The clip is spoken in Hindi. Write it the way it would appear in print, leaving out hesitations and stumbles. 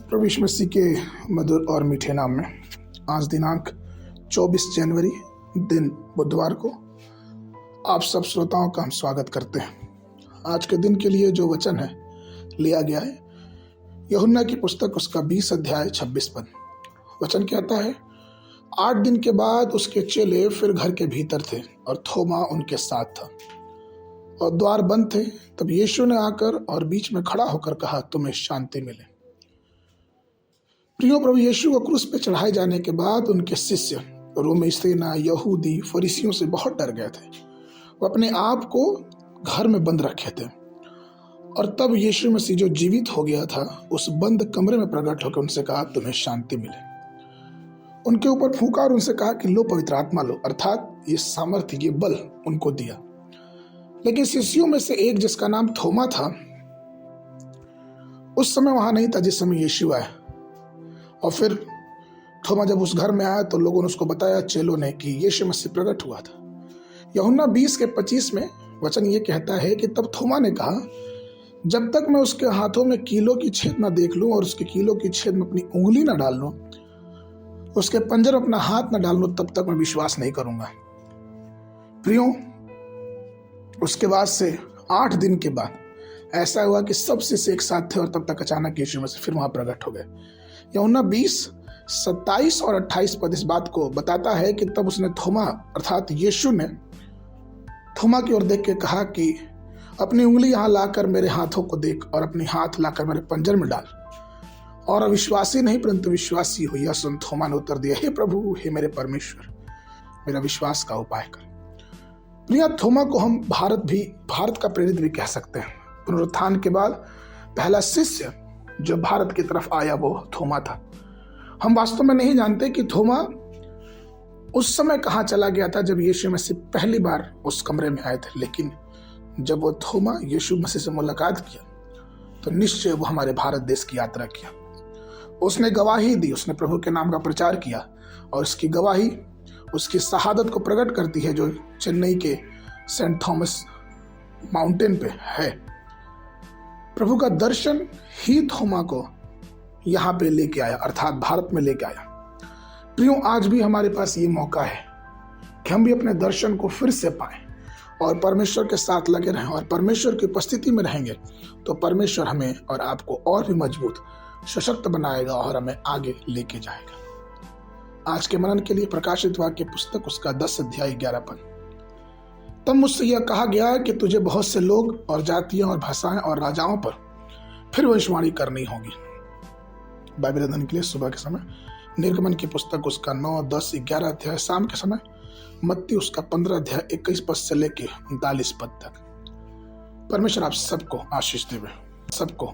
प्रभु यीशु मसीह के मधुर और मीठे नाम में आज दिनांक 24 जनवरी दिन बुधवार को आप सब श्रोताओं का हम स्वागत करते हैं। आज के दिन के लिए जो वचन है लिया गया है यूहन्ना की पुस्तक उसका 20 अध्याय 26 पद। वचन कहता है, 8 दिन के बाद उसके चेले फिर घर के भीतर थे और थोमा उनके साथ था और द्वार बंद थे। तब यीशु ने आकर और बीच में खड़ा होकर कहा, तुम्हें शांति मिले। प्रियो, प्रभु यीशु को क्रूस पे चढ़ाए जाने के बाद उनके शिष्य रोमी सेना, यहूदी, फरीसियों से बहुत डर गए थे। वो अपने आप को घर में बंद रखे थे और तब यीशु मसीह जो जीवित हो गया था उस बंद कमरे में प्रकट होकर उनसे कहा, तुम्हें शांति मिले। उनके ऊपर फूंका और उनसे कहा कि लो पवित्र आत्मा लो, अर्थात ये सामर्थ्य, ये बल उनको दिया। लेकिन शिष्यों में से एक जिसका नाम थोमा था उस समय वहां नहीं था जिस समय यीशु आया। और फिर थोमा जब उस घर में आया तो लोगों ने उसको बताया, चेलों ने, कि यीशु मसीह प्रकट हुआ था। यूहन्ना 20 के 25 में वचन ये कहता है कि तब थोमा ने कहा, जब तक मैं उसके हाथों में कीलों की छेद न देख लूं और उसके कीलों की छेद में अपनी उंगली न डाल लूं, उसके पंजर में अपना हाथ न डाल लूं, तब तक मैं विश्वास नहीं करूंगा। प्रियो, उसके बाद से 8 दिन के बाद ऐसा हुआ कि सब शिष्य एक साथ थे और तब तक अचानक यीशु मसीह फिर वहां प्रकट हो गए। यूहन्ना 20 27 और 28 पद इस बात को बताता है कि तब उसने थोमा अर्थात यीशु ने थोमा की ओर देख के कहा कि अपनी उंगली यहाँ लाकर मेरे हाथों को देख और अपनी हाथ लाकर मेरे पंजर में डाल। और अविश्वासी नहीं परंतु विश्वासी हो। यह सुन थोमा ने उत्तर दिया, हे प्रभु, हे मेरे परमेश्वर, मेरा विश्वास का उपाय कर। प्रिया, थोमा को हम भारत का प्रेरित भी कह सकते हैं। पुनरुत्थान के बाद पहला शिष्य जो भारत की तरफ आया वो थोमा था। हम वास्तव में नहीं जानते कि थोमा उस समय कहाँ चला गया था जब यीशु मसीह पहली बार उस कमरे में आए थे। लेकिन जब वो थोमा यीशु मसीह से मुलाकात किया तो निश्चय वो हमारे भारत देश की यात्रा किया। उसने गवाही दी, उसने प्रभु के नाम का प्रचार किया और उसकी गवाही उसकी शहादत को प्रकट करती है जो चेन्नई के सेंट थॉमस माउंटेन पे है। प्रभु का दर्शन ही थोमा को यहाँ पे लेके आया, अर्थात भारत में लेके आया। प्रियो, आज भी हमारे पास ये मौका है कि हम भी अपने दर्शन को फिर से पाएं और परमेश्वर के साथ लगे रहें। और परमेश्वर की उपस्थिति में रहेंगे तो परमेश्वर हमें और आपको और भी मजबूत, सशक्त बनाएगा और हमें आगे लेके जाएगा। आज के मनन के लिए प्रकाशित वाक्य पुस्तक उसका 10 अध्याय 11 पद। तब मुझसे यह कहा गया कि तुझे बहुत से लोग और जातियां और भाषाएं और राजाओं पर फिर भविष्यवाणी करनी होगी। बाइबल अध्ययन के लिए सुबह के समय निर्गमन की पुस्तक उसका 9, 10, 11 अध्याय, शाम के समय मत्ती उसका 15 अध्याय 21 पद से लेके 39 पद तक। परमेश्वर आप सबको आशीष देवे, सबको